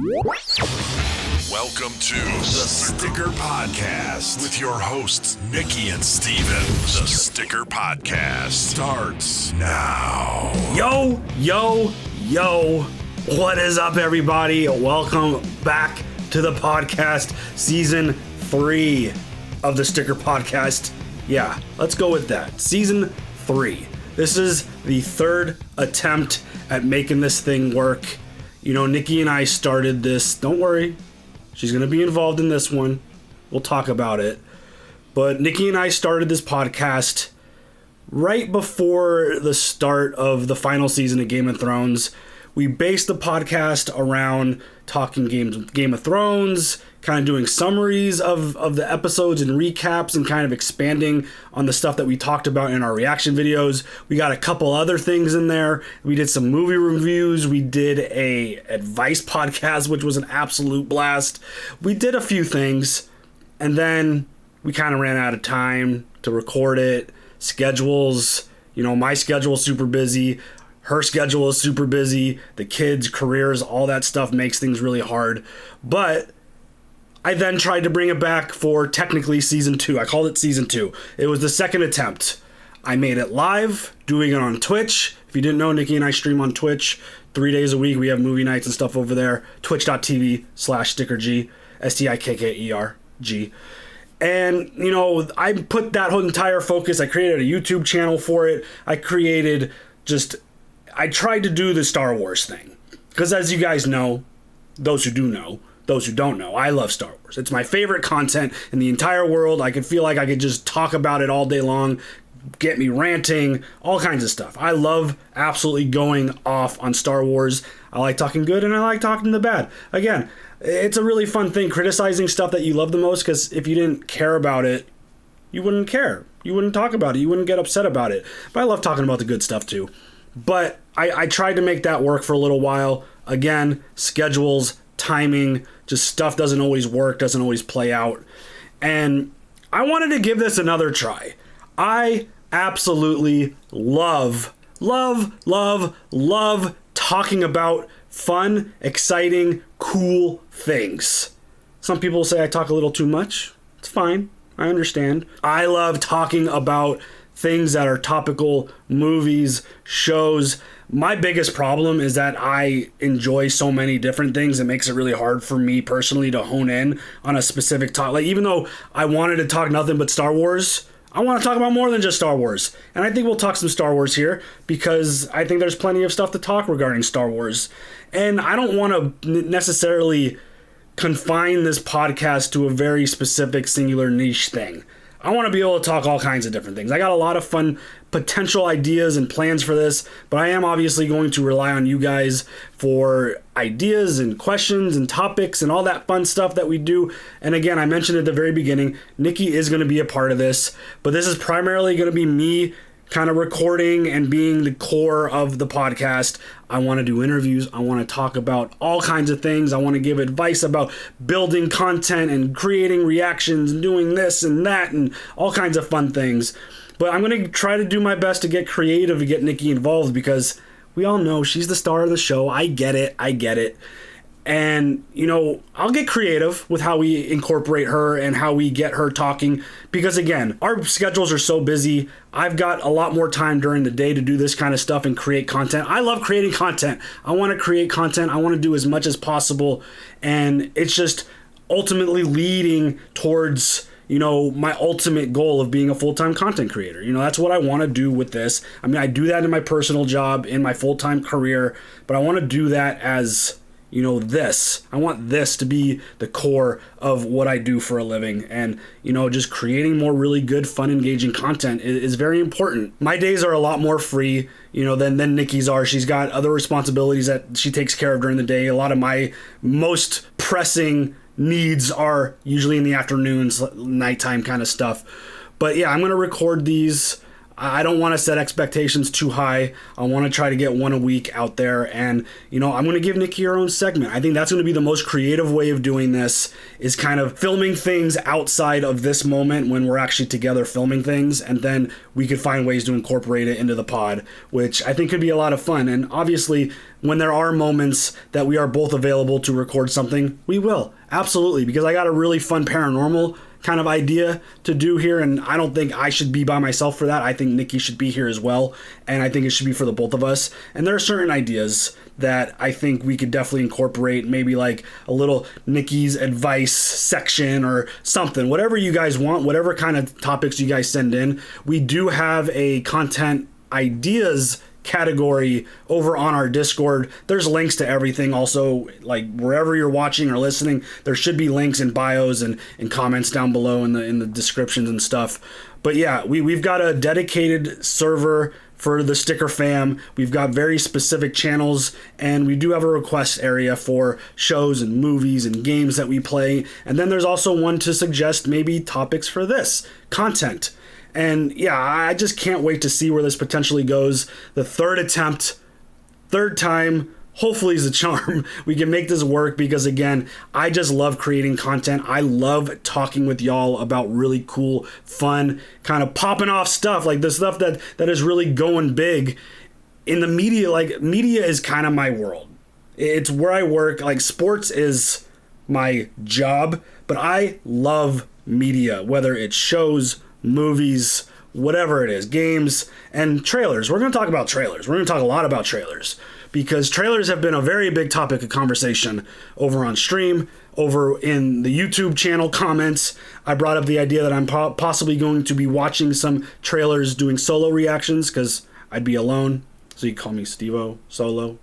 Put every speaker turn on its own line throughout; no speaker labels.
Welcome to the Stikker Podcast with your hosts, Nikki and Steven. The Stikker Podcast starts now.
Yo. What is up, everybody? Welcome back to the podcast, season 3 of the Stikker Podcast. Yeah, let's go with that. Season 3. This is the third attempt at making this thing work. You know, Nikki and I started this. Don't worry. She's going to be involved in this one. We'll talk about it. But Nikki and I started this podcast right before the start of the final season of Game of Thrones. We based the podcast around talking Game of Thrones, kind of doing summaries of the episodes and recaps and kind of expanding on the stuff that we talked about in our reaction videos. We got a couple other things in there. We did some movie reviews. We did a advice podcast, which was an absolute blast. We did a few things, and then we kind of ran out of time to record it. Schedules, you know, my schedule is super busy. Her schedule is super busy. The kids, careers, all that stuff makes things really hard. But I then tried to bring it back for technically season 2. I called it season 2. It was the second attempt. I made it live, doing it on Twitch. If you didn't know, Nikki and I stream on Twitch 3 days a week. We have movie nights and stuff over there. Twitch.tv/StikkerG, STIKKERG. And, you know, I put that whole entire focus. I created a YouTube channel for it. I tried to do the Star Wars thing. Because as you guys know, those who do know, those who don't know, I love Star Wars. It's my favorite content in the entire world. I could feel like I could just talk about it all day long, get me ranting, all kinds of stuff. I love absolutely going off on Star Wars. I like talking good and I like talking the bad. Again, it's a really fun thing, criticizing stuff that you love the most, because if you didn't care about it, you wouldn't care. You wouldn't talk about it. You wouldn't get upset about it. But I love talking about the good stuff too. But I tried to make that work for a little while. Again, schedules, timing, just stuff doesn't always work, doesn't always play out. And I wanted to give this another try. I absolutely love talking about fun, exciting, cool things. Some people say I talk a little too much. It's fine. I understand. I love talking about things that are topical, movies, shows. My biggest problem is that I enjoy so many different things. It makes it really hard for me personally to hone in on a specific topic. Like, even though I wanted to talk nothing but Star Wars, I want to talk about more than just Star Wars. And I think we'll talk some Star Wars here, because I think there's plenty of stuff to talk regarding Star Wars. And I don't want to necessarily confine this podcast to a very specific, singular niche thing. I want to be able to talk all kinds of different things. I got a lot of fun potential ideas and plans for this, but I am obviously going to rely on you guys for ideas and questions and topics and all that fun stuff that we do. And again, I mentioned at the very beginning, Nikki is going to be a part of this, but this is primarily going to be me kind of recording and being the core of the podcast. I want to do interviews. I want to talk about all kinds of things. I want to give advice about building content and creating reactions and doing this and that and all kinds of fun things. But I'm going to try to do my best to get creative, to get Nikki involved, because we all know she's the star of the show. I get it. And, you know, I'll get creative with how we incorporate her and how we get her talking, because, again, our schedules are so busy. I've got a lot more time during the day to do this kind of stuff and create content. I love creating content. I want to create content. I want to do as much as possible. And it's just ultimately leading towards, you know, my ultimate goal of being a full-time content creator. You know, that's what I want to do with this. I mean, I do that in my personal job, in my full-time career, but I want to do that as, you know, this. I want this to be the core of what I do for a living. And, you know, just creating more really good, fun, engaging content is very important. My days are a lot more free, you know, than Nikki's are. She's got other responsibilities that she takes care of during the day. A lot of my most pressing needs are usually in the afternoons, nighttime kind of stuff. But yeah, I'm going to record these. I don't want to set expectations too high. I want to try to get one a week out there. And, I'm going to give Nikki her own segment. I think that's going to be the most creative way of doing this, is kind of filming things outside of this moment when we're actually together filming things. And then we could find ways to incorporate it into the pod, which I think could be a lot of fun. And obviously, when there are moments that we are both available to record something, we will. Absolutely. Because I got a really fun paranormal kind of idea to do here, and I don't think I should be by myself for that. I think Nikki should be here as well, and I think it should be for the both of us. And there are certain ideas that I think we could definitely incorporate, maybe like a little Nikki's advice section or something, whatever you guys want, whatever kind of topics you guys send in. We do have a content ideas category over on our Discord. There's links to everything. Also, like wherever you're watching or listening, there should be links in bios and comments down below in the descriptions and stuff. But yeah, we've got a dedicated server for the Stikker fam. We've got very specific channels, and we do have a request area for shows and movies and games that we play. And then there's also one to suggest maybe topics for this content. And yeah, I just can't wait to see where this potentially goes. The third attempt, third time, hopefully is a charm. We can make this work because, again, I just love creating content. I love talking with y'all about really cool, fun, kind of popping off stuff, like the stuff that is really going big in the media. Like, media is kind of my world. It's where I work. Like, sports is my job, but I love media, whether it's shows, movies, whatever it is, games, and trailers. We're going to talk about trailers. We're going to talk a lot about trailers because trailers have been a very big topic of conversation over on stream, over in the YouTube channel comments. I brought up the idea that I'm possibly going to be watching some trailers doing solo reactions because I'd be alone. So you call me Steve-O Solo.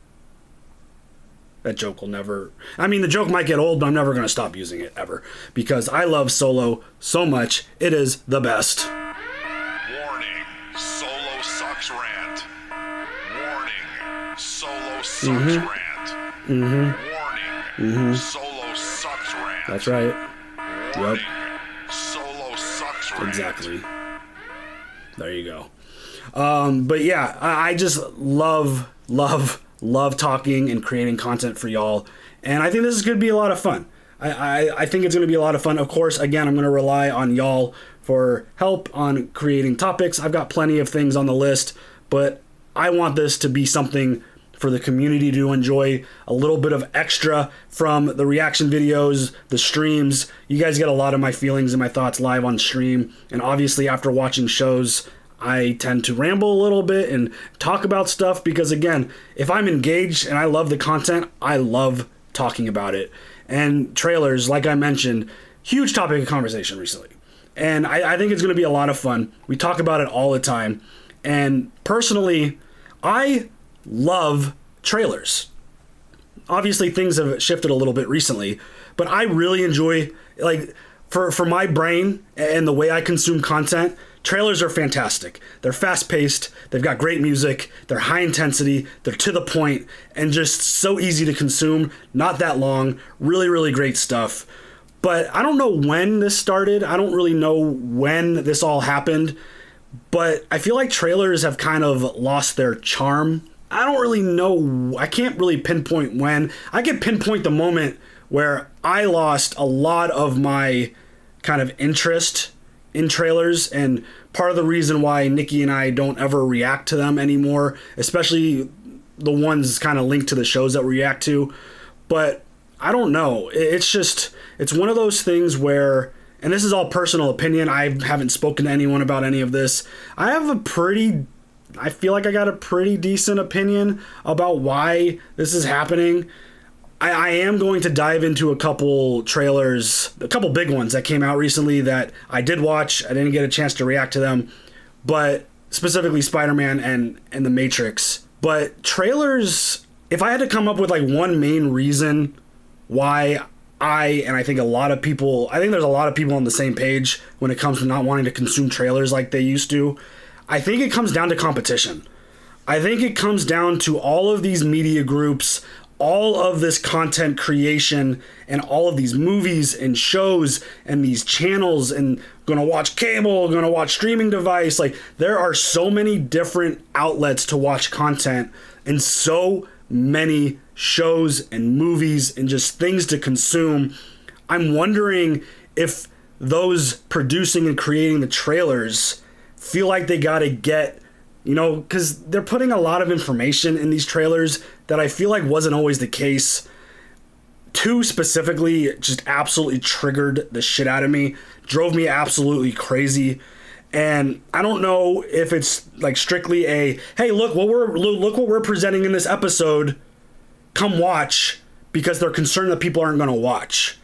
That joke will never... I mean, the joke might get old, but I'm never going to stop using it, ever. Because I love Solo so much. It is the best.
Warning. Solo sucks rant. Warning. Solo sucks rant. Warning. Solo sucks rant.
That's right.
Warning.
Yep.
Solo sucks rant.
Exactly. There you go. But yeah, I just love talking and creating content for y'all, and I think this is going to be a lot of fun. I think it's going to be a lot of fun. Of course, again, I'm going to rely on y'all for help on creating topics. I've got plenty of things on the list, but I want this to be something for the community to enjoy, a little bit of extra from the reaction videos, the streams. You guys get a lot of my feelings and my thoughts live on stream, and obviously after watching shows, I tend to ramble a little bit and talk about stuff because, again, if I'm engaged and I love the content, I love talking about it. And trailers, like I mentioned, huge topic of conversation recently. And I think it's going to be a lot of fun. We talk about it all the time. And personally, I love trailers. Obviously, things have shifted a little bit recently, but I really enjoy, like, for my brain and the way I consume content, trailers are fantastic. They're fast-paced, they've got great music, they're high intensity, they're to the point, and just so easy to consume, not that long, really, really great stuff. But I don't know when this started, I don't really know when this all happened, but I feel like trailers have kind of lost their charm. I don't really know, I can't really pinpoint when. I can pinpoint the moment where I lost a lot of my kind of interest in trailers, and part of the reason why Nikki and I don't ever react to them anymore, especially the ones kind of linked to the shows that we react to. But I don't know, it's one of those things where, and this is all personal opinion, I haven't spoken to anyone about any of this, I feel like I got a pretty decent opinion about why this is happening. I am going to dive into a couple trailers, a couple big ones that came out recently that I did watch. I didn't get a chance to react to them, but specifically Spider-Man and The Matrix. But trailers, if I had to come up with like one main reason why I think there's a lot of people on the same page when it comes to not wanting to consume trailers like they used to, I think it comes down to competition. I think it comes down to all of these media groups, all of this content creation and all of these movies and shows and these channels and gonna watch cable, gonna watch streaming device. Like, there are so many different outlets to watch content and so many shows and movies and just things to consume. I'm wondering if those producing and creating the trailers feel like they gotta get, because they're putting a lot of information in these trailers that I feel like wasn't always the case. 2 specifically just absolutely triggered the shit out of me, drove me absolutely crazy. And I don't know if it's like strictly a, hey, look what we're presenting in this episode, come watch, because they're concerned that people aren't going to watch.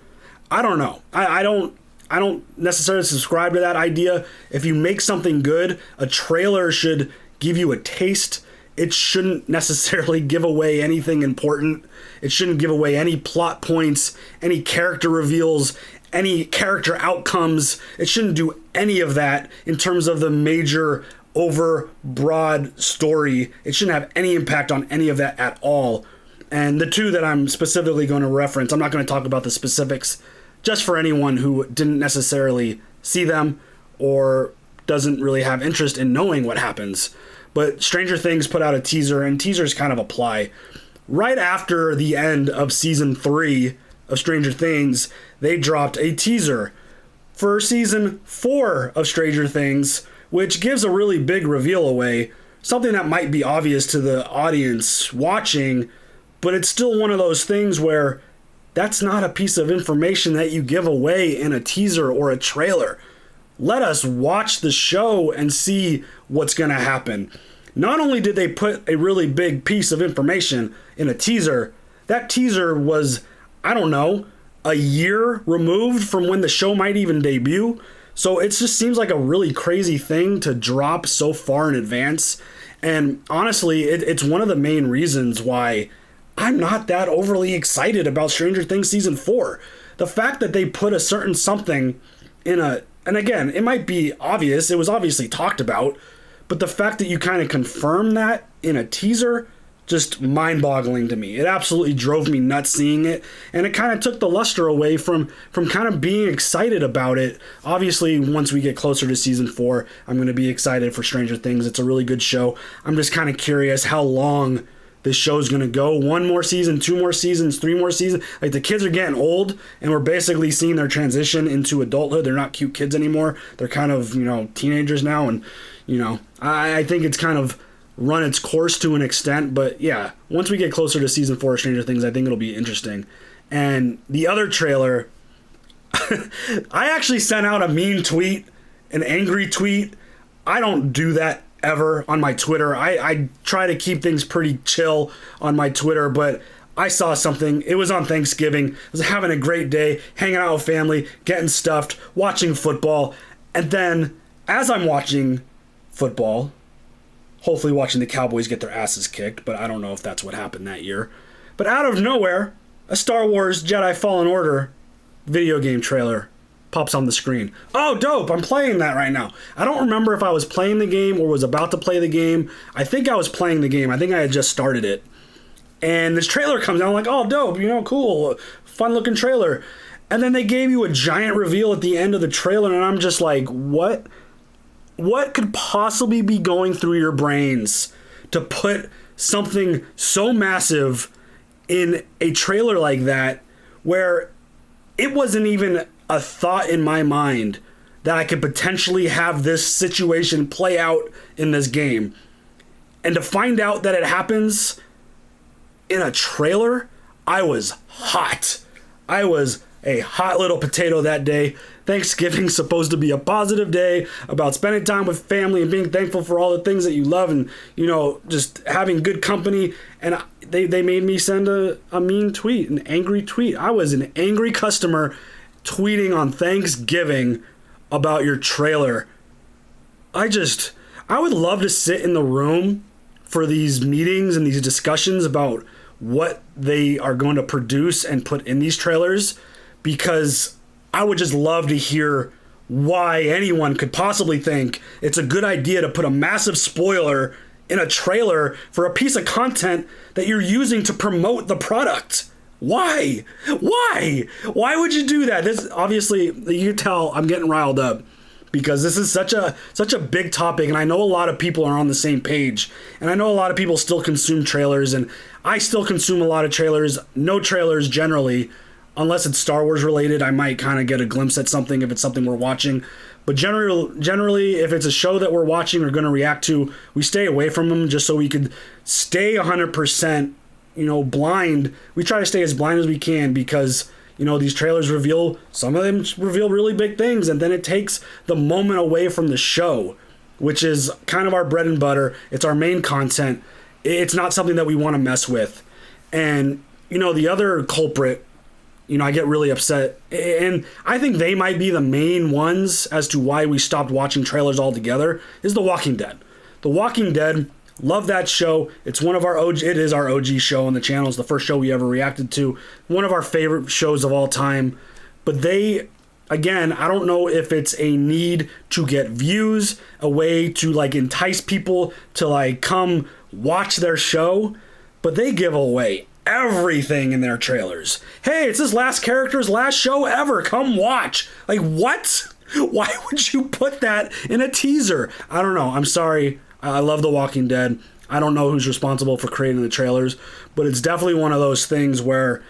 I don't know. I don't necessarily subscribe to that idea. If you make something good, a trailer should give you a taste. It shouldn't necessarily give away anything important. It shouldn't give away any plot points, any character reveals, any character outcomes. It shouldn't do any of that in terms of the major over broad story. It shouldn't have any impact on any of that at all. And the 2 that I'm specifically going to reference, I'm not going to talk about the specifics, just for anyone who didn't necessarily see them or doesn't really have interest in knowing what happens. But Stranger Things put out a teaser, and teasers kind of apply. Right after the end of season 3 of Stranger Things, they dropped a teaser for season 4 of Stranger Things, which gives a really big reveal away, something that might be obvious to the audience watching, but it's still one of those things where that's not a piece of information that you give away in a teaser or a trailer. Let us watch the show and see what's going to happen. Not only did they put a really big piece of information in a teaser, that teaser was, I don't know, a year removed from when the show might even debut. So it just seems like a really crazy thing to drop so far in advance. And honestly, it's one of the main reasons why I'm not that overly excited about Stranger Things Season 4. The fact that they put a certain something in and again, it might be obvious, it was obviously talked about, but the fact that you kind of confirm that in a teaser, just mind-boggling to me. It absolutely drove me nuts seeing it, and it kind of took the luster away from kind of being excited about it. Obviously, once we get closer to Season 4, I'm going to be excited for Stranger Things. It's a really good show. I'm just kind of curious how long this show's going to go. 1 more season, 2 more seasons, 3 more seasons. Like, the kids are getting old, and we're basically seeing their transition into adulthood. They're not cute kids anymore. They're kind of, teenagers now. And, I think it's kind of run its course to an extent. But, yeah, once we get closer to Season 4 of Stranger Things, I think it'll be interesting. And the other trailer, I actually sent out a mean tweet, an angry tweet. I don't do that ever on my Twitter. I try to keep things pretty chill on my Twitter, but I saw something. It was on Thanksgiving. I was having a great day, hanging out with family, getting stuffed, watching football. And then as I'm watching football, hopefully watching the Cowboys get their asses kicked, but I don't know if that's what happened that year. But out of nowhere, a Star Wars Jedi Fallen Order video game trailer pops on the screen. Oh, dope, I'm playing that right now. I don't remember if I was playing the game or was about to play the game. I think I was playing the game. I think I had just started it. And this trailer comes out, I'm like, oh, dope, cool, fun looking trailer. And then they gave you a giant reveal at the end of the trailer, and I'm just like, what? What could possibly be going through your brains to put something so massive in a trailer like that, where it wasn't even a thought in my mind that I could potentially have this situation play out in this game. And to find out that it happens in a trailer, I was hot. I was a hot little potato that day. Thanksgiving's supposed to be a positive day about spending time with family and being thankful for all the things that you love and, just having good company. And they made me send a mean tweet, an angry tweet. I was an angry customer tweeting on Thanksgiving about your trailer. I would love to sit in the room for these meetings and these discussions about what they are going to produce and put in these trailers, because I would just love to hear why anyone could possibly think it's a good idea to put a massive spoiler in a trailer for a piece of content that you're using to promote the product? Why? Why would you do that? This, obviously, you can tell I'm getting riled up because this is such a big topic, and I know a lot of people are on the same page, and I know a lot of people still consume trailers, and I still consume a lot of trailers. No trailers generally, unless it's Star Wars related. I might kind of get a glimpse at something if it's something we're watching. But generally, if it's a show that we're watching or going to react to, we stay away from them just so we could stay 100%, blind. We try to stay as blind as we can because, these trailers some of them reveal really big things, and then it takes the moment away from the show, which is kind of our bread and butter. It's our main content. It's not something that we want to mess with. And, the other culprit, I get really upset, and I think they might be the main ones as to why we stopped watching trailers altogether, is The Walking Dead. The Walking Dead, love that show. It's one of our OG, it is our OG show on the channel. It's the first show we ever reacted to. One of our favorite shows of all time. But they, again, I don't know if it's a need to get views, a way to entice people to come watch their show, but they give away everything in their trailers. Hey, it's this last character's last show ever. Come watch. What? Why would you put that in a teaser? I don't know. I'm sorry. I love The Walking Dead. I don't know who's responsible for creating the trailers, but it's definitely one of those things where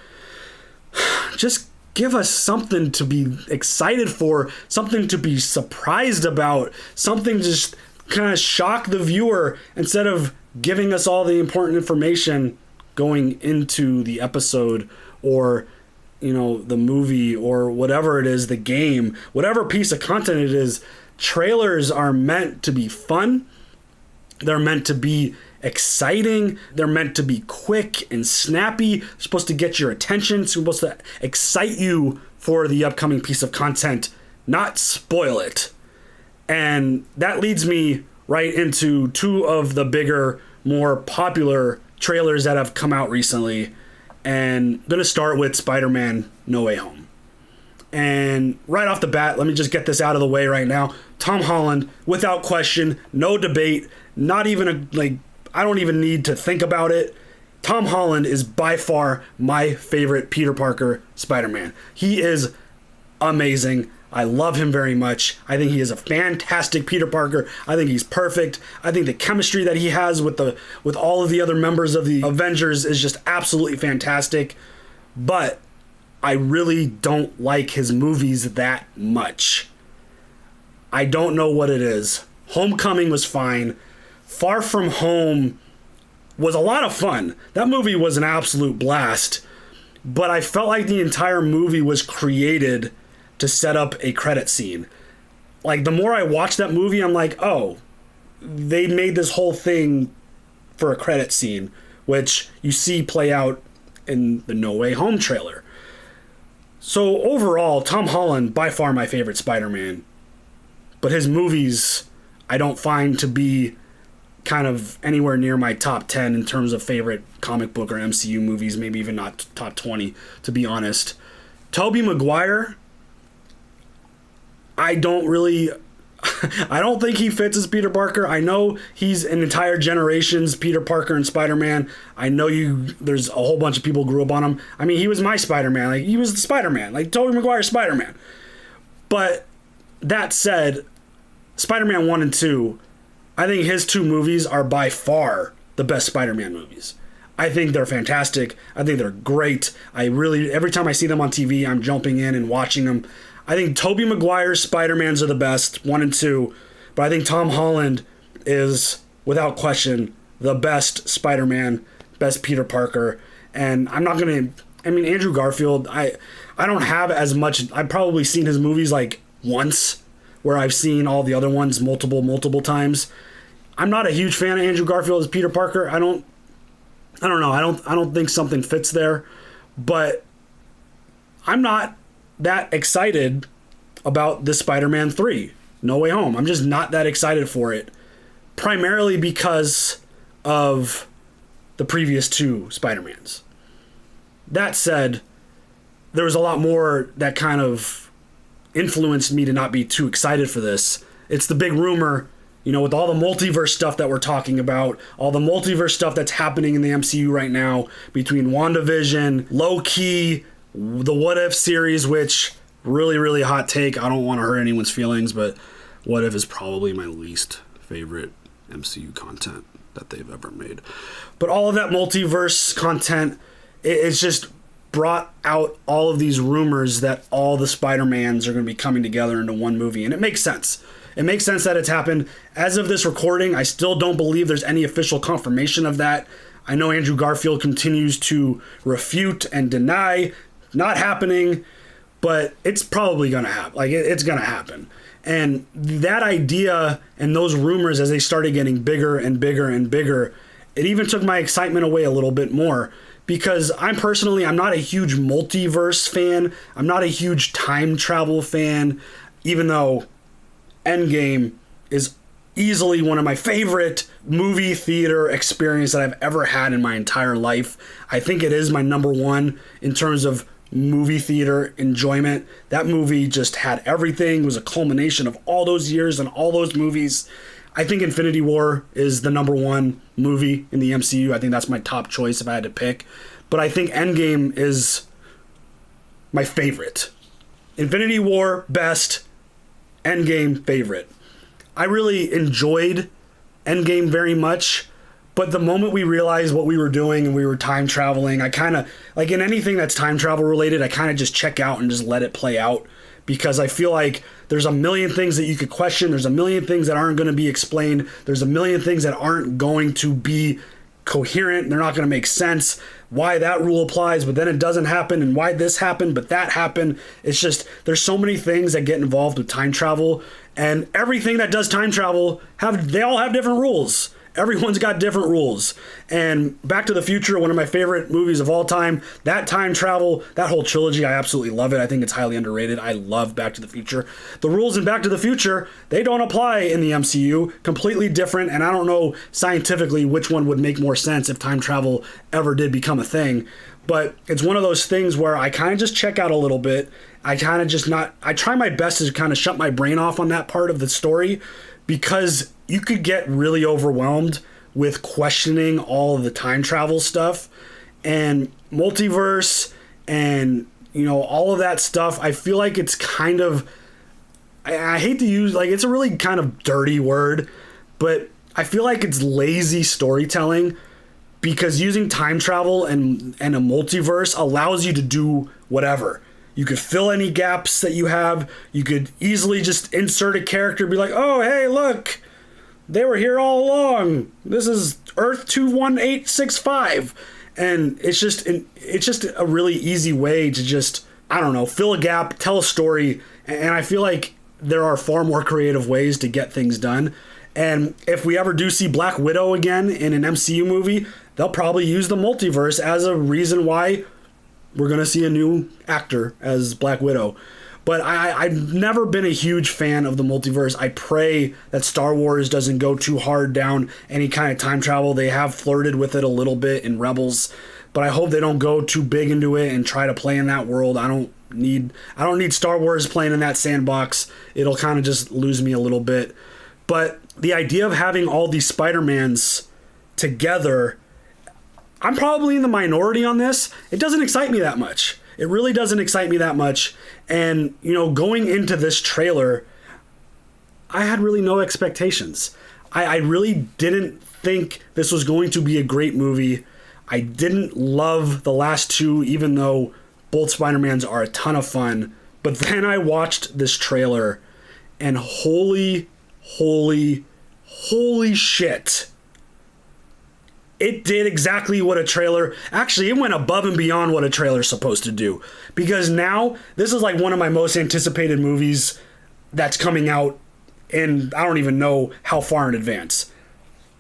just give us something to be excited for, something to be surprised about, something just kind of shock the viewer instead of giving us all the important information going into the episode or the movie or whatever it is, the game, whatever piece of content it is. Trailers are meant to be fun. They're meant to be exciting. They're meant to be quick and snappy. They're supposed to get your attention. It's supposed to excite you for the upcoming piece of content, not spoil it. And that leads me right into two of the bigger, more popular trailers that have come out recently, and I'm gonna start with Spider-Man No Way Home. And right off the bat, let me just get this out of the way right now. Tom Holland, without question, no debate, not even I don't even need to think about it. Tom Holland is by far my favorite Peter Parker Spider-Man. He is amazing. I love him very much. I think he is a fantastic Peter Parker. I think he's perfect. I think the chemistry that he has with all of the other members of the Avengers is just absolutely fantastic. But I really don't like his movies that much. I don't know what it is. Homecoming was fine. Far From Home was a lot of fun. That movie was an absolute blast. But I felt like the entire movie was created to set up a credit scene. The more I watch that movie, I'm like, oh, they made this whole thing for a credit scene, which you see play out in the No Way Home trailer. So overall, Tom Holland, by far my favorite Spider-Man. But his movies, I don't find to be kind of anywhere near my top 10 in terms of favorite comic book or MCU movies, maybe even not top 20, to be honest. Tobey Maguire, I don't think he fits as Peter Parker. I know he's an entire generation's Peter Parker and Spider-Man. I know there's a whole bunch of people grew up on him. I mean, he was my Spider-Man. He was the Spider-Man. Tobey Maguire's Spider-Man. But that said, Spider-Man 1 and 2, I think his two movies are by far the best Spider-Man movies. I think they're fantastic. I think they're great. Every time I see them on TV, I'm jumping in and watching them. I think Tobey Maguire's Spider-Mans are the best, 1 and 2. But I think Tom Holland is, without question, the best Spider-Man, best Peter Parker. And I'm not going to... Andrew Garfield, I don't have as much... I've probably seen his movies once, where I've seen all the other ones multiple times. I'm not a huge fan of Andrew Garfield as Peter Parker. I don't know. I don't think something fits there. But I'm not that excited about the Spider-Man 3, No Way Home. I'm just not that excited for it. Primarily because of the previous two Spider-Mans. That said, there was a lot more that kind of influenced me to not be too excited for this. It's the big rumor with all the multiverse stuff that we're talking about, all the multiverse stuff that's happening in the MCU right now between WandaVision, Loki, the What If series, which really, really hot take. I don't want to hurt anyone's feelings, but What If is probably my least favorite MCU content that they've ever made. But all of that multiverse content, it's just brought out all of these rumors that all the Spider-Mans are going to be coming together into one movie, and it makes sense. It makes sense that it's happened. As of this recording, I still don't believe there's any official confirmation of that. I know Andrew Garfield continues to refute and deny not happening, but it's probably going to happen. It's going to happen. And that idea and those rumors, as they started getting bigger and bigger and bigger, it even took my excitement away a little bit more, because I'm not a huge multiverse fan. I'm not a huge time travel fan, even though Endgame is easily one of my favorite movie theater experience that I've ever had in my entire life. I think it is my number one in terms of movie theater enjoyment. That movie just had everything. It was a culmination of all those years and all those movies. I think Infinity War is the number one movie in the MCU. I think that's my top choice if I had to pick. But I think Endgame is my favorite. Infinity War, best. Endgame, favorite. I really enjoyed Endgame very much, but the moment we realized what we were doing and we were time traveling, I kind of, in anything that's time travel related, I kind of just check out and just let it play out, because I feel like there's a million things that you could question. There's a million things that aren't going to be explained. There's a million things that aren't going to be coherent. They're not going to make sense. Why that rule applies, but then it doesn't happen, and why this happened, but that happened. It's just, there's so many things that get involved with time travel, and everything that does time travel, they all have different rules. Everyone's got different rules. And Back to the Future, one of my favorite movies of all time, that time travel, that whole trilogy, I absolutely love it. I think it's highly underrated. I love Back to the Future. The rules in Back to the Future, they don't apply in the MCU. Completely different, and I don't know scientifically which one would make more sense if time travel ever did become a thing. But it's one of those things where I kind of just check out a little bit. I try my best to kind of shut my brain off on that part of the story, because you could get really overwhelmed with questioning all of the time travel stuff and multiverse and, all of that stuff. I feel like it's kind of, I hate to use, it's a really kind of dirty word, but I feel like it's lazy storytelling, because using time travel and a multiverse allows you to do whatever. You could fill any gaps that you have. You could easily just insert a character, be like, oh, hey, look, they were here all along. This is Earth 21865. And it's just a really easy way to just, fill a gap, tell a story. And I feel like there are far more creative ways to get things done. And if we ever do see Black Widow again in an MCU movie, they'll probably use the multiverse as a reason why we're going to see a new actor as Black Widow. But I've never been a huge fan of the multiverse. I pray that Star Wars doesn't go too hard down any kind of time travel. They have flirted with it a little bit in Rebels, but I hope they don't go too big into it and try to play in that world. I don't need Star Wars playing in that sandbox. It'll kind of just lose me a little bit. But the idea of having all these Spider-Mans together, I'm probably in the minority on this. It doesn't excite me that much. It really doesn't excite me that much. And, going into this trailer, I had really no expectations. I really didn't think this was going to be a great movie. I didn't love the last two, even though both Spider-Mans are a ton of fun. But then I watched this trailer, and holy shit. It did exactly what a trailer... Actually, it went above and beyond what a trailer's supposed to do. Because now, this is like one of my most anticipated movies that's coming out, and I don't even know how far in advance.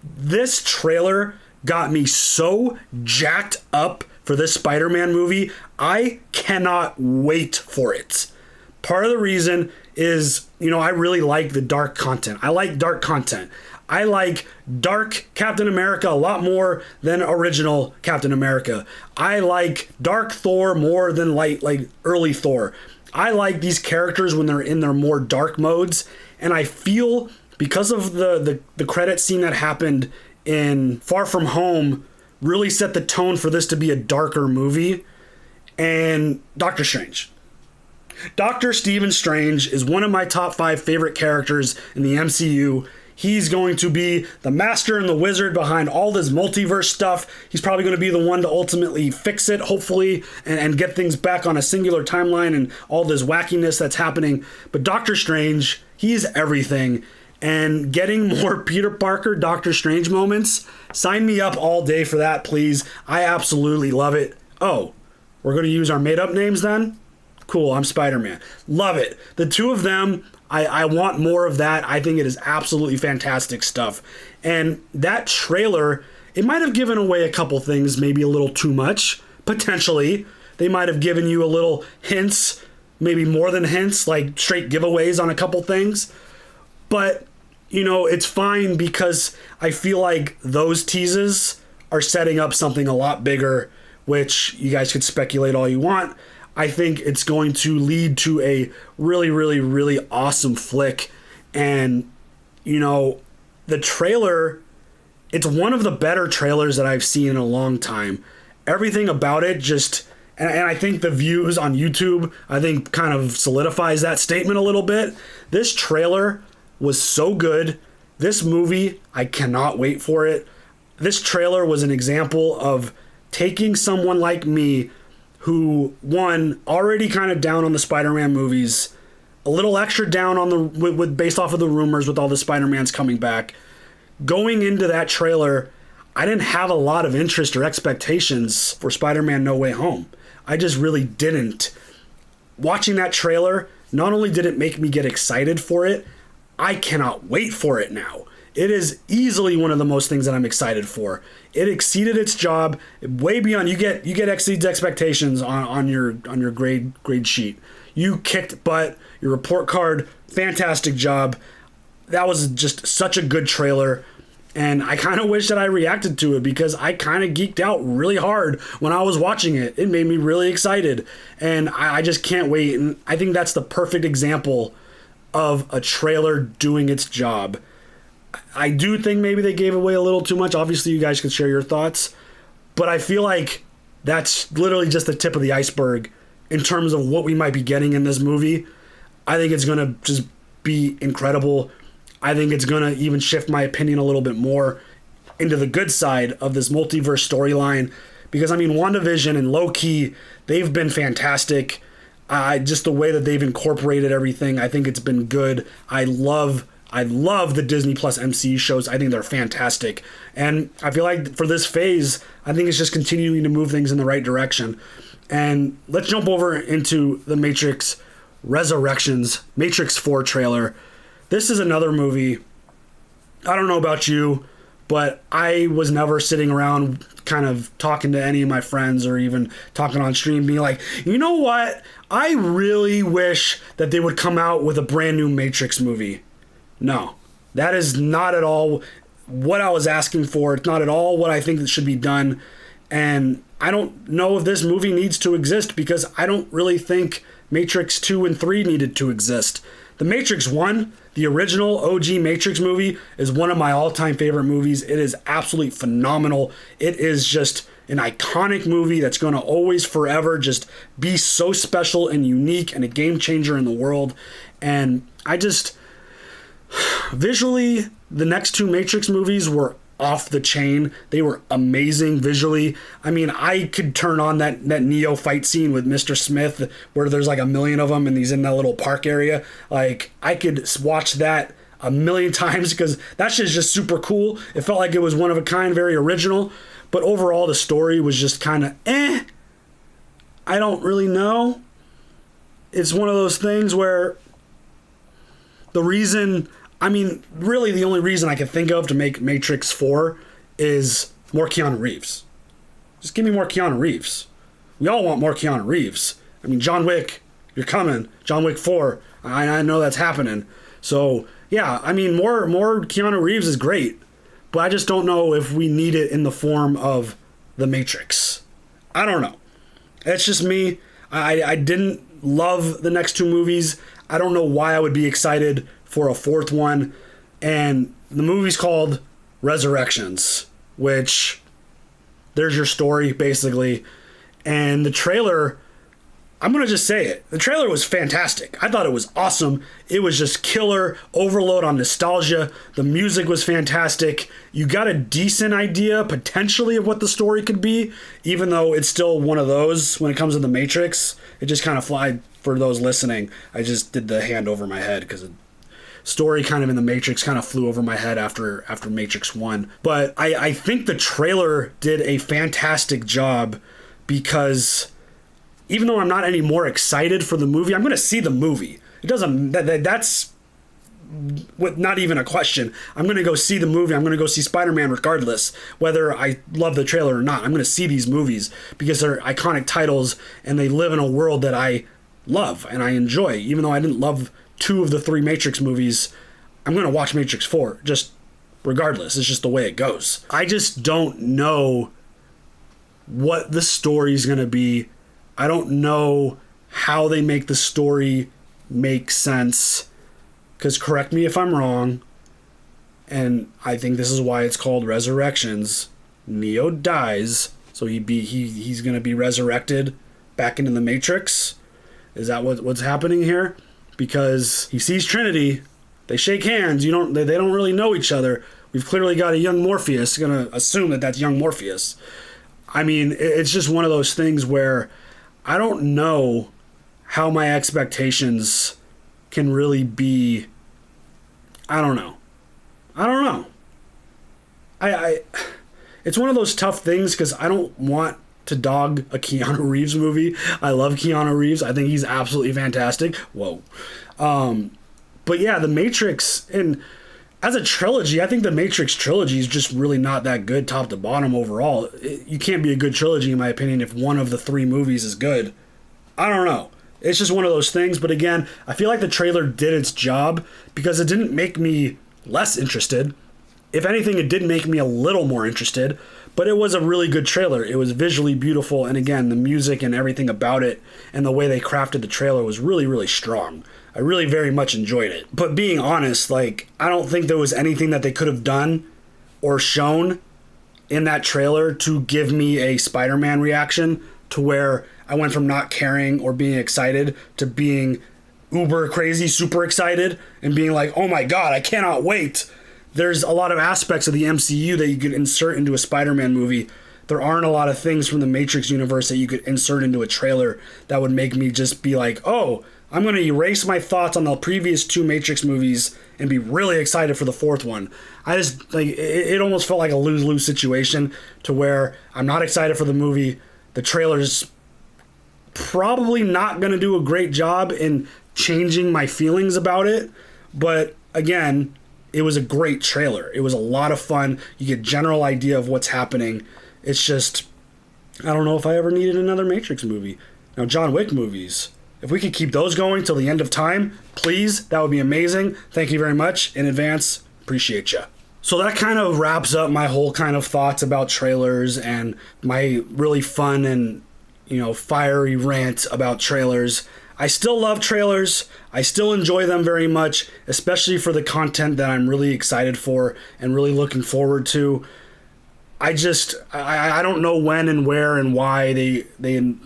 This trailer got me so jacked up for this Spider-Man movie. I cannot wait for it. Part of the reason is, I really like the dark content. I like dark content. I like dark Captain America a lot more than original Captain America. I like dark Thor more than like early Thor. I like these characters when they're in their more dark modes, and I feel because of the credit scene that happened in Far From Home really set the tone for this to be a darker movie. And Doctor Strange. Dr. Stephen Strange is one of my top 5 favorite characters in the MCU. He's going to be the master and the wizard behind all this multiverse stuff. He's probably going to be the one to ultimately fix it, hopefully, and get things back on a singular timeline and all this wackiness that's happening. But Doctor Strange, he's everything. And getting more Peter Parker, Doctor Strange moments, sign me up all day for that, please. I absolutely love it. Oh, we're going to use our made-up names then? Cool, I'm Spider-Man. Love it. The two of them, I want more of that. I think it is absolutely fantastic stuff. And that trailer, it might have given away a couple things, maybe a little too much, potentially. They might have given you a little hints, maybe more than hints, like straight giveaways on a couple things. But, you know, it's fine because I feel like those teases are setting up something a lot bigger, which you guys could speculate all you want. I think it's going to lead to a really, really, really awesome flick. And, you know, the trailer, it's one of the better trailers that I've seen in a long time. Everything about it just, and I think the views on YouTube, I think kind of solidifies that statement a little bit. This trailer was so good. This movie, I cannot wait for it. This trailer was an example of taking someone like me who, one, already kind of down on the Spider-Man movies, a little extra down on the with based off of the rumors with all the Spider-Mans coming back. Going into that trailer, I didn't have a lot of interest or expectations for Spider-Man No Way Home. I just really didn't. Watching that trailer, not only did it make me get excited for it, I cannot wait for it now. It is easily one of the most things that I'm excited for. It exceeded its job way beyond. You get exceeds expectations on your grade sheet. You kicked butt. Your report card, fantastic job. That was just such a good trailer, and I kind of wish that I reacted to it because I kind of geeked out really hard when I was watching it. It made me really excited, and I just can't wait. And I think that's the perfect example of a trailer doing its job. I do think maybe they gave away a little too much. Obviously, you guys can share your thoughts. But I feel like that's literally just the tip of the iceberg in terms of what we might be getting in this movie. I think it's going to just be incredible. I think it's going to even shift my opinion a little bit more into the good side of this multiverse storyline. Because, I mean, WandaVision and Loki, they've been fantastic. Just the way that they've incorporated everything, I think it's been good. I love the Disney Plus MCU shows. I think they're fantastic. And I feel like for this phase, I think it's just continuing to move things in the right direction. And let's jump over into the Matrix Resurrections, Matrix 4 trailer. This is another movie. I don't know about you, but I was never sitting around kind of talking to any of my friends or even talking on stream being like, you know what? I really wish that they would come out with a brand new Matrix movie. No, that is not at all what I was asking for. It's not at all what I think that should be done. And I don't know if this movie needs to exist because I don't really think Matrix 2 and 3 needed to exist. The Matrix 1, the original OG Matrix movie, is one of my all-time favorite movies. It is absolutely phenomenal. It is just an iconic movie that's going to always forever just be so special and unique and a game changer in the world. And I just... Visually, the next two Matrix movies were off the chain. They were amazing visually. I mean, I could turn on that Neo fight scene with Mr. Smith where there's like a million of them and he's in that little park area. Like, I could watch that a million times because that shit's just super cool. It felt like it was one of a kind, very original. But overall, the story was just kind of I don't really know. It's one of those things where the reason... I mean, really the only reason I can think of to make Matrix 4 is more Keanu Reeves. Just give me more Keanu Reeves. We all want more Keanu Reeves. I mean, John Wick, you're coming. John Wick 4, I know that's happening. So, yeah, I mean, more Keanu Reeves is great. But I just don't know if we need it in the form of The Matrix. I don't know. It's just me. I didn't love the next two movies. I don't know why I would be excited for a fourth one. And the movie's called Resurrections, which there's your story, basically. And the trailer, I'm going to just say it. The trailer was fantastic. I thought it was awesome. It was just killer, overload on nostalgia. The music was fantastic. You got a decent idea, potentially, of what the story could be, even though it's still one of those when it comes to The Matrix. It just kind of flied for those listening. I just did the hand over my head because the story kind of in The Matrix kind of flew over my head after Matrix 1. But I think the trailer did a fantastic job because even though I'm not any more excited for the movie, I'm going to see the movie. It doesn't. That's not even a question. I'm going to go see the movie. I'm going to go see Spider-Man regardless, whether I love the trailer or not. I'm going to see these movies because they're iconic titles and they live in a world that I love and I enjoy. Even though I didn't love 2 of the 3 Matrix movies, I'm going to watch Matrix 4 just regardless. It's just the way it goes. I just don't know what the story is going to be. I don't know how they make the story make sense. Because correct me if I'm wrong, and I think this is why it's called Resurrections. Neo dies, so he's going to be resurrected back into the Matrix. Is that what's happening here? Because he sees Trinity, they shake hands. They don't really know each other. We've clearly got a young Morpheus. Going to assume that that's young Morpheus. I mean, it's just one of those things where I don't know how my expectations can really be. I don't know. It's one of those tough things because I don't want to dog a Keanu Reeves movie. I love Keanu Reeves. I think he's absolutely fantastic. Whoa. But yeah, The Matrix, and as a trilogy, I think the Matrix trilogy is just really not that good top to bottom overall. You can't be a good trilogy, in my opinion, if one of the 3 movies is good. I don't know. It's just one of those things. But again, I feel like the trailer did its job because it didn't make me less interested. If anything, it did make me a little more interested. But it was a really good trailer. It was visually beautiful. And again, the music and everything about it and the way they crafted the trailer was really, really strong. I really very much enjoyed it. But being honest, I don't think there was anything that they could have done or shown in that trailer to give me a Spider-Man reaction to where I went from not caring or being excited to being uber crazy, super excited, and being like, oh my God, I cannot wait. There's a lot of aspects of the MCU that you could insert into a Spider-Man movie. There aren't a lot of things from the Matrix universe that you could insert into a trailer that would make me just be like, oh, I'm going to erase my thoughts on the previous 2 Matrix movies and be really excited for the 4th one. I just, it almost felt like a lose-lose situation to where I'm not excited for the movie. The trailer's probably not going to do a great job in changing my feelings about it. But again, it was a great trailer. It was a lot of fun. You get a general idea of what's happening. It's just, I don't know if I ever needed another Matrix movie. Now, John Wick movies, if we could keep those going till the end of time, please, that would be amazing. Thank you very much in advance. Appreciate you. So that kind of wraps up my whole kind of thoughts about trailers and my really fun and, fiery rant about trailers. I still love trailers. I still enjoy them very much, especially for the content that I'm really excited for and really looking forward to. I don't know when and where and why they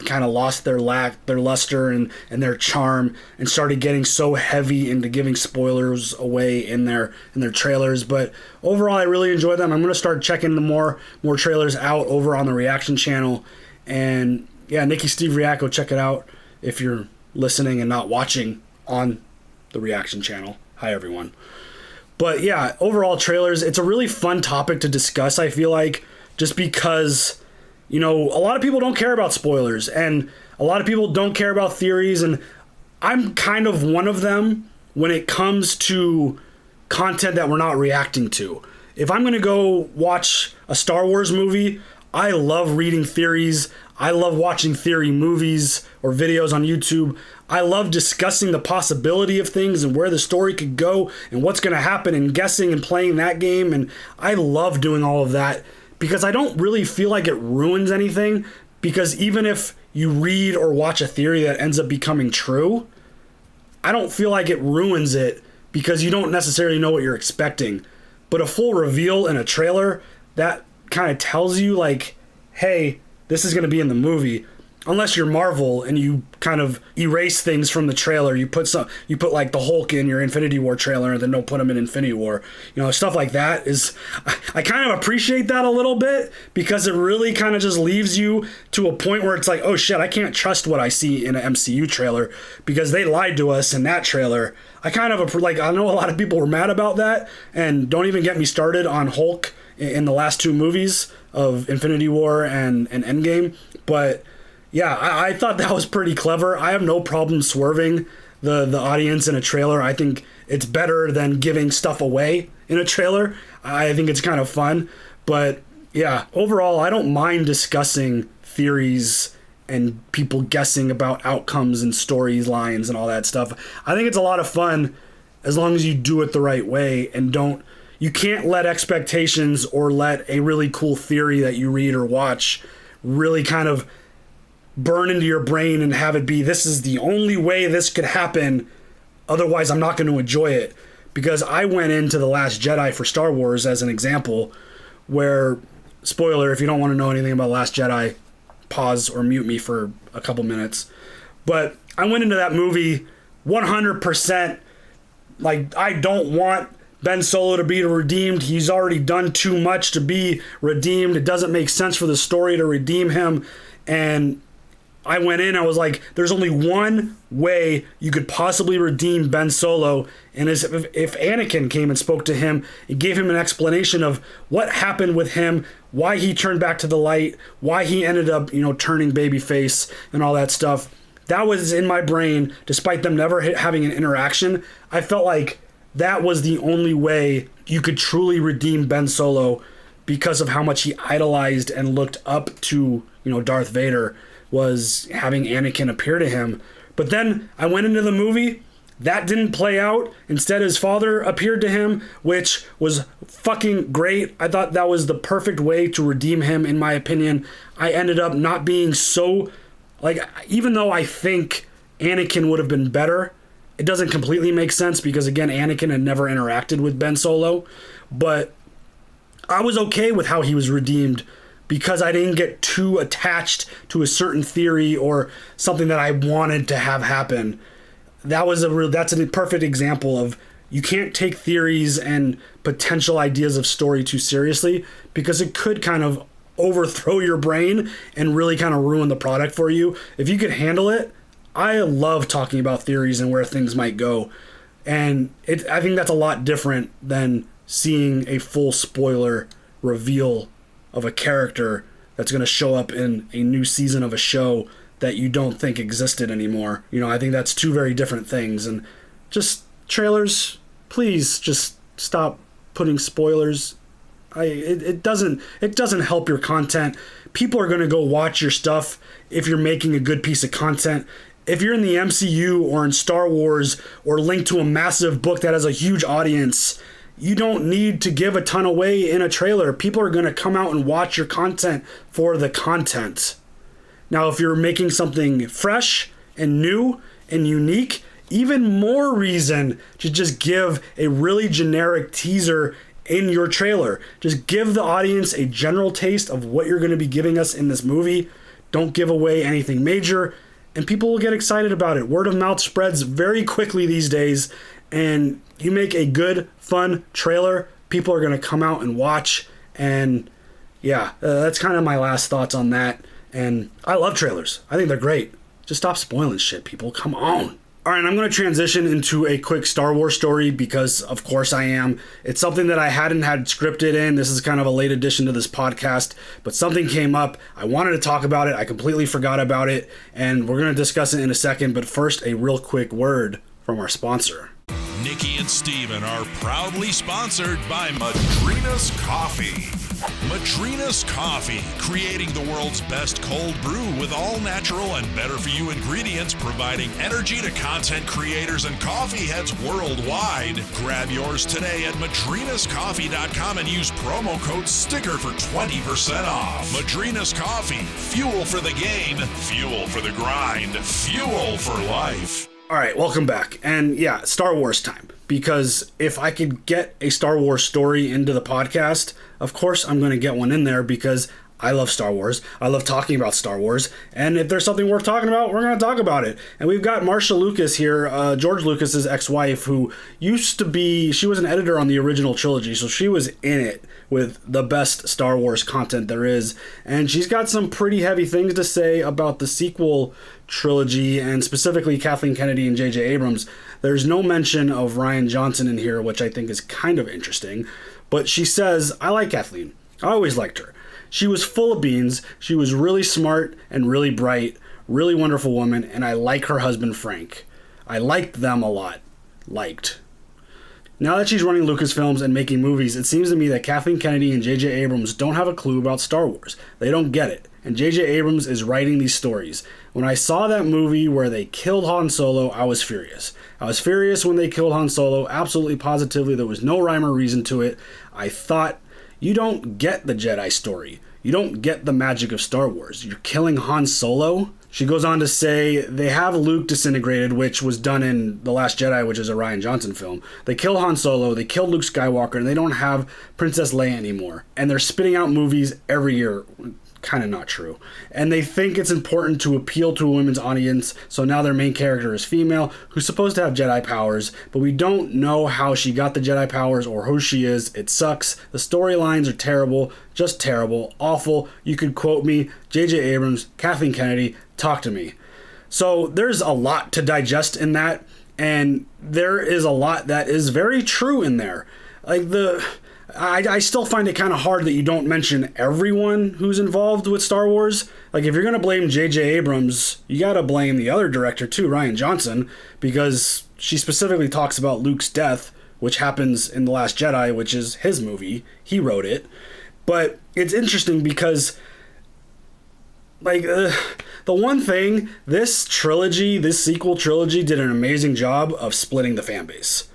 kind of lost their luster and their charm and started getting so heavy into giving spoilers away in their trailers. But overall, I really enjoy them. I'm going to start checking the more trailers out over on the Reaction channel. And yeah, Nikki Steve React, go check it out if you're listening and not watching on the Reaction channel. Hi, everyone. But yeah, overall trailers, it's a really fun topic to discuss, I feel like, just because, a lot of people don't care about spoilers and a lot of people don't care about theories, and I'm kind of one of them when it comes to content that we're not reacting to. If I'm going to go watch a Star Wars movie, I love reading theories. I love watching theory movies or videos on YouTube. I love discussing the possibility of things and where the story could go and what's going to happen and guessing and playing that game. And I love doing all of that because I don't really feel like it ruins anything, because even if you read or watch a theory that ends up becoming true, I don't feel like it ruins it because you don't necessarily know what you're expecting. But a full reveal in a trailer, that kind of tells you like, hey, this is going to be in the movie. Unless you're Marvel and you kind of erase things from the trailer, you put like the Hulk in your Infinity War trailer and then don't put him in Infinity War. You know, stuff like that is, I kind of appreciate that a little bit because it really kind of just leaves you to a point where it's like, oh shit, I can't trust what I see in an MCU trailer because they lied to us in that trailer. I kind of like, I know a lot of people were mad about that, and don't even get me started on Hulk in the last 2 movies of Infinity War and Endgame, but yeah, I thought that was pretty clever. I have no problem swerving the audience in a trailer. I think it's better than giving stuff away in a trailer. I think it's kind of fun. But yeah, overall, I don't mind discussing theories and people guessing about outcomes and storylines and all that stuff. I think it's a lot of fun as long as you do it the right way and you can't let expectations or let a really cool theory that you read or watch really kind of burn into your brain and have it be, this is the only way this could happen, otherwise I'm not going to enjoy it. Because I went into The Last Jedi for Star Wars as an example where, spoiler, if you don't want to know anything about Last Jedi, pause or mute me for a couple minutes. But I went into that movie 100% like, I don't want Ben Solo to be redeemed. He's already done too much to be redeemed. It doesn't make sense for the story to redeem him. And I went in, I was like, there's only one way you could possibly redeem Ben Solo, and is if Anakin came and spoke to him and gave him an explanation of what happened with him, why he turned back to the light, why he ended up, turning babyface and all that stuff. That was in my brain, despite them never having an interaction. I felt like that was the only way you could truly redeem Ben Solo because of how much he idolized and looked up to, Darth Vader, was having Anakin appear to him. But then I went into the movie, that didn't play out. Instead, his father appeared to him, which was fucking great. I thought that was the perfect way to redeem him, in my opinion. I ended up not being so, even though I think Anakin would have been better, it doesn't completely make sense because, again, Anakin had never interacted with Ben Solo. But I was okay with how he was redeemed because I didn't get too attached to a certain theory or something that I wanted to have happen. That's a perfect example of you can't take theories and potential ideas of story too seriously because it could kind of overthrow your brain and really kind of ruin the product for you. If you could handle it, I love talking about theories and where things might go. And I think that's a lot different than seeing a full spoiler reveal of a character that's going to show up in a new season of a show that you don't think existed anymore. I think that's 2 very different things. And just trailers, please just stop putting spoilers. It doesn't help your content. People are going to go watch your stuff if you're making a good piece of content. If you're in the MCU or in Star Wars or linked to a massive book that has a huge audience, you don't need to give a ton away in a trailer. People are going to come out and watch your content for the content. Now, if you're making something fresh and new and unique, even more reason to just give a really generic teaser in your trailer. Just give the audience a general taste of what you're going to be giving us in this movie. Don't give away anything major, and people will get excited about it. Word of mouth spreads very quickly these days, and you make a good, fun trailer, people are going to come out and watch. And yeah, that's kind of my last thoughts on that. And I love trailers. I think they're great. Just stop spoiling shit, people. Come on. All right, I'm going to transition into a quick Star Wars story because, of course, I am. It's something that I hadn't had scripted in. This is kind of a late addition to this podcast, but something came up. I wanted to talk about it. I completely forgot about it, and we're going to discuss it in a second. But first, a real quick word from our sponsor.
Nikki and Steven are proudly sponsored by Madrinas Coffee. Madrinas Coffee, creating the world's best cold brew with all natural and better for you ingredients, providing energy to content creators and coffee heads worldwide. Grab yours today at madrinascoffee.com and use promo code STICKER for 20% off. Madrinas Coffee, fuel for the game, fuel for the grind, fuel for life.
All right, welcome back. And yeah, Star Wars time. Because if I could get a Star Wars story into the podcast, of course I'm going to get one in there because I love Star Wars. I love talking about Star Wars. And if there's something worth talking about, we're going to talk about it. And we've got Marcia Lucas here, George Lucas's ex-wife, who used to be, she was an editor on the original trilogy, so she was in it with the best Star Wars content there is. And she's got some pretty heavy things to say about the sequel trilogy, and specifically Kathleen Kennedy and J.J. Abrams. There's no mention of Rian Johnson in here, which I think is kind of interesting. But she says, I like Kathleen. I always liked her. She was full of beans, she was really smart and really bright, really wonderful woman, and I like her husband Frank. I liked them a lot. Liked. Now that she's running Lucasfilms and making movies, it seems to me that Kathleen Kennedy and J.J. Abrams don't have a clue about Star Wars. They don't get it. And J.J. Abrams is writing these stories. When I saw that movie where they killed Han Solo, I was furious. I was furious when they killed Han Solo, absolutely positively. There was no rhyme or reason to it. I thought, you don't get the Jedi story. You don't get the magic of Star Wars. You're killing Han Solo? She goes on to say they have Luke disintegrated, which was done in The Last Jedi, which is a Rian Johnson film. They kill Han Solo, they kill Luke Skywalker, and they don't have Princess Leia anymore. And they're spitting out movies every year. Kind of not true. And they think it's important to appeal to a women's audience, so now their main character is female, who's supposed to have Jedi powers, but we don't know how she got the Jedi powers or who she is. It sucks. The storylines are terrible, just terrible, awful. You could quote me, J.J. Abrams, Kathleen Kennedy, talk to me. So there's a lot to digest in that, and there is a lot that is very true in there. Like I still find it kind of hard that you don't mention everyone who's involved with Star Wars. Like, if you're going to blame J.J. Abrams, you got to blame the other director too, Rian Johnson, because she specifically talks about Luke's death, which happens in The Last Jedi, which is his movie. He wrote it. But it's interesting because, like, the one thing, this sequel trilogy did an amazing job of splitting the fan base.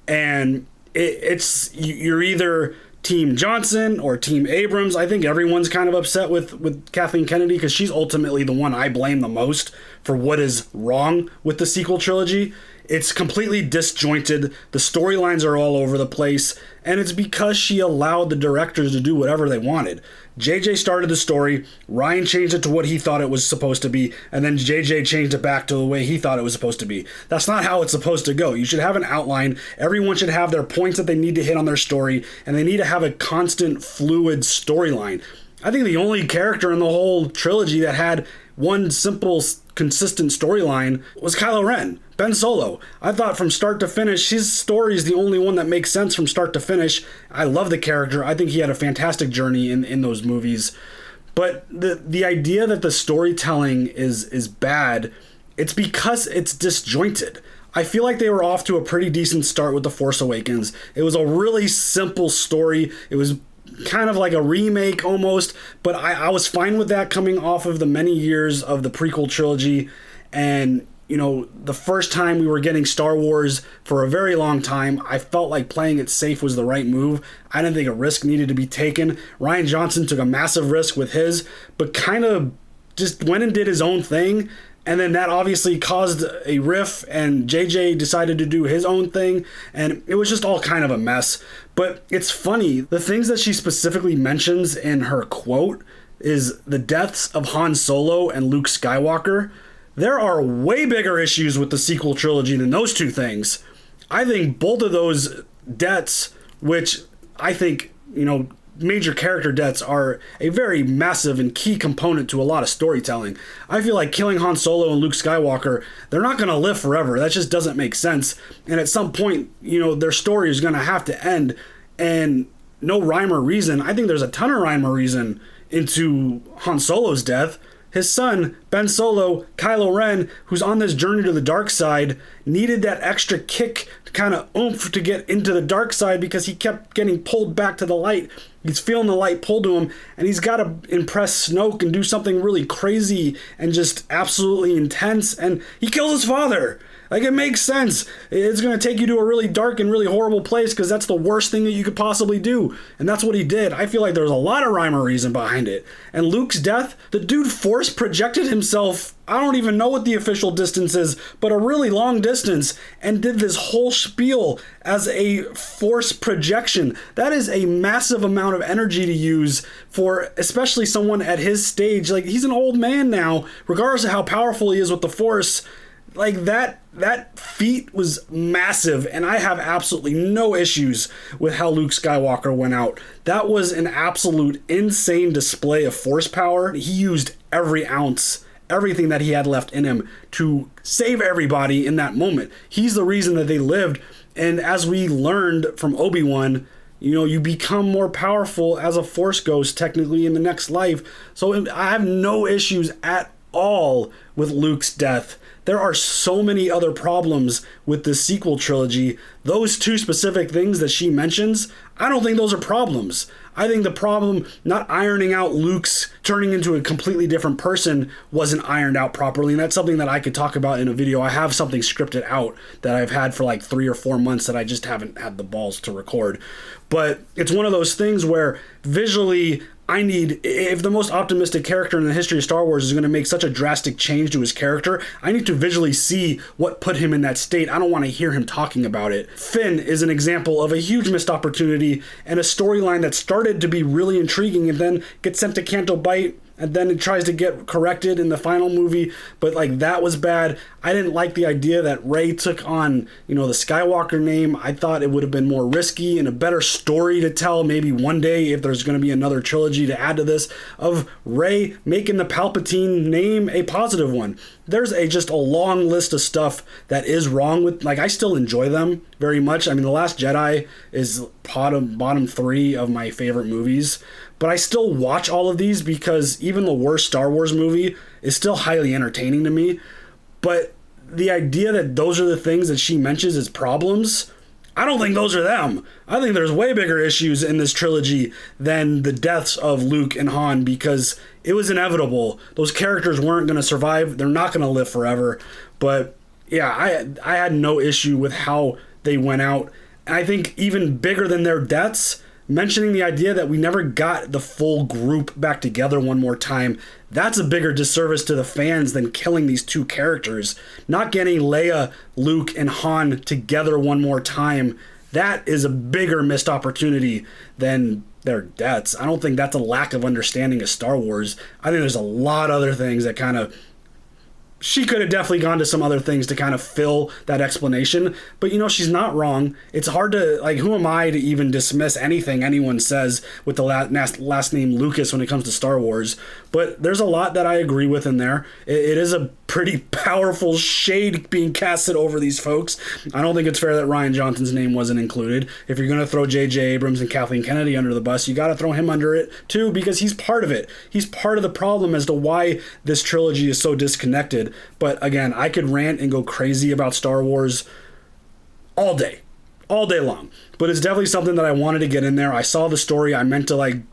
And you're either Team Johnson or Team Abrams. I think everyone's kind of upset with Kathleen Kennedy because she's ultimately the one I blame the most for what is wrong with the sequel trilogy. It's completely disjointed. The storylines are all over the place. And it's because she allowed the directors to do whatever they wanted. JJ started the story, Ryan changed it to what he thought it was supposed to be, and then JJ changed it back to the way he thought it was supposed to be. That's not how it's supposed to go. You should have an outline. Everyone should have their points that they need to hit on their story, and they need to have a constant, fluid storyline. I think the only character in the whole trilogy that had one simple, consistent storyline was Kylo Ren, Ben Solo. I thought from start to finish, his story is the only one that makes sense from start to finish. I love the character. I think he had a fantastic journey in those movies. But the idea that the storytelling is bad, it's because it's disjointed. I feel like they were off to a pretty decent start with The Force Awakens. It was a really simple story. It was kind of like a remake almost, but I was fine with that coming off of the many years of the prequel trilogy. And, you know, the first time we were getting Star Wars for a very long time, I felt like playing it safe was the right move. I didn't think a risk needed to be taken. Rian Johnson took a massive risk with his, but kind of just went and did his own thing. And then that obviously caused a riff, and JJ decided to do his own thing, and it was just all kind of a mess. But it's funny, the things that she specifically mentions in her quote is the deaths of Han Solo and Luke Skywalker. There are way bigger issues with the sequel trilogy than those two things. I think both of those deaths, which I think, you know, major character deaths, are a very massive and key component to a lot of storytelling. I feel like killing Han Solo and Luke Skywalker, they're not going to live forever. That just doesn't make sense. And at some point, you know, their story is going to have to end, and no rhyme or reason. I think there's a ton of rhyme or reason into Han Solo's death. His son, Ben Solo, Kylo Ren, who's on this journey to the dark side, needed that extra kick, kind of oomph to get into the dark side because he kept getting pulled back to the light. He's feeling the light pull to him, and he's got to impress Snoke and do something really crazy and just absolutely intense, and he kills his father. Like, it makes sense. It's going to take you to a really dark and really horrible place because that's the worst thing that you could possibly do. And that's what he did. I feel like there's a lot of rhyme or reason behind it. And Luke's death, the dude force projected himself, I don't even know what the official distance is, but a really long distance, and did this whole spiel as a force projection. That is a massive amount of energy to use for especially someone at his stage. Like, he's an old man now, regardless of how powerful he is with the force. Like, that feat was massive, and I have absolutely no issues with how Luke Skywalker went out. That was an absolute insane display of force power. He used every ounce, everything that he had left in him to save everybody in that moment. He's the reason that they lived, and as we learned from Obi-Wan, you become more powerful as a Force ghost technically in the next life. So I have no issues at all with Luke's death. There are so many other problems with the sequel trilogy. Those two specific things that she mentions, I don't think those are problems. I think the problem, not ironing out Luke's turning into a completely different person, wasn't ironed out properly. And that's something that I could talk about in a video. I have something scripted out that I've had for like 3 or 4 months that I just haven't had the balls to record. But it's one of those things where visually, if the most optimistic character in the history of Star Wars is going to make such a drastic change to his character, I need to visually see what put him in that state. I don't want to hear him talking about it. Finn is an example of a huge missed opportunity and a storyline that started to be really intriguing and then gets sent to Canto Bight, and then it tries to get corrected in the final movie, but like, that was bad. I didn't like the idea that Rey took on, the Skywalker name. I thought it would have been more risky and a better story to tell maybe one day, if there's going to be another trilogy to add to this, of Rey making the Palpatine name a positive one. There's just a long list of stuff that is wrong with, I still enjoy them very much. I mean, The Last Jedi is bottom 3 of my favorite movies, but I still watch all of these because even the worst Star Wars movie is still highly entertaining to me. But the idea that those are the things that she mentions as problems, I don't think those are them. I think there's way bigger issues in this trilogy than the deaths of Luke and Han, because it was inevitable. Those characters weren't going to survive. They're not going to live forever. But yeah, I had no issue with how they went out. And I think even bigger than their deaths, mentioning the idea that we never got the full group back together one more time, that's a bigger disservice to the fans than killing these two characters. Not getting Leia, Luke, and Han together one more time, that is a bigger missed opportunity than their deaths. I don't think that's a lack of understanding of Star Wars. I think there's a lot of other things that she could have definitely gone to some other things to kind of fill that explanation. But, she's not wrong. It's hard to, who am I to even dismiss anything anyone says with the last name Lucas when it comes to Star Wars? But there's a lot that I agree with in there. It is a pretty powerful shade being casted over these folks. I don't think it's fair that Rian Johnson's name wasn't included. If you're going to throw J.J. Abrams and Kathleen Kennedy under the bus, you got to throw him under it too, because he's part of it. He's part of the problem as to why this trilogy is so disconnected. But again, I could rant and go crazy about Star Wars all day long. But it's definitely something that I wanted to get in there. I saw the story. I meant to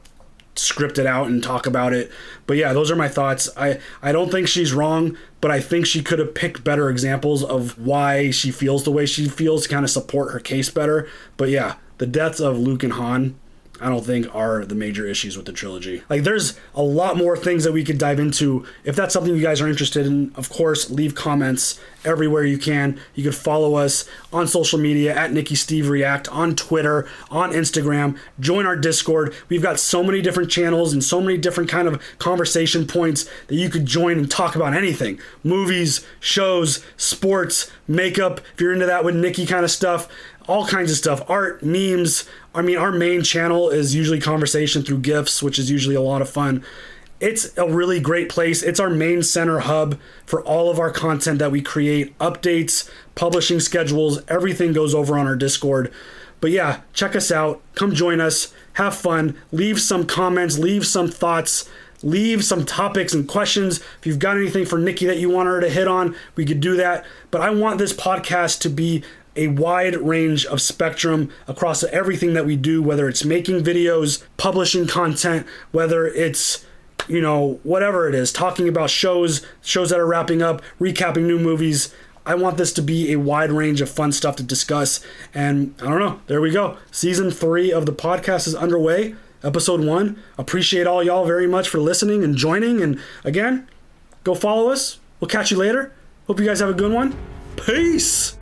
script it out and talk about it. But yeah, those are my thoughts. I don't think she's wrong, but I think she could have picked better examples of why she feels the way she feels to kind of support her case better. But yeah, the deaths of Luke and Han, I don't think are the major issues with the trilogy. There's a lot more things that we could dive into. If that's something you guys are interested in, of course, leave comments everywhere you can. You can follow us on social media at Nikki Steve React, on Twitter, on Instagram. Join our Discord. We've got so many different channels and so many different kind of conversation points that you could join and talk about anything. Movies, shows, sports, makeup, if you're into that with Nikki kind of stuff. All kinds of stuff, art, memes. I mean, our main channel is usually conversation through GIFs, which is usually a lot of fun. It's a really great place. It's our main center hub for all of our content that we create, updates, publishing schedules, everything goes over on our Discord. But yeah, check us out. Come join us. Have fun. Leave some comments. Leave some thoughts. Leave some topics and questions. If you've got anything for Nikki that you want her to hit on, we could do that. But I want this podcast to be a wide range of spectrum across everything that we do, whether it's making videos, publishing content, whether it's, whatever it is, talking about shows that are wrapping up, recapping new movies. I want this to be a wide range of fun stuff to discuss. And I don't know, there we go. Season 3 of the podcast is underway. Episode 1. Appreciate all y'all very much for listening and joining. And again, go follow us. We'll catch you later. Hope you guys have a good one. Peace.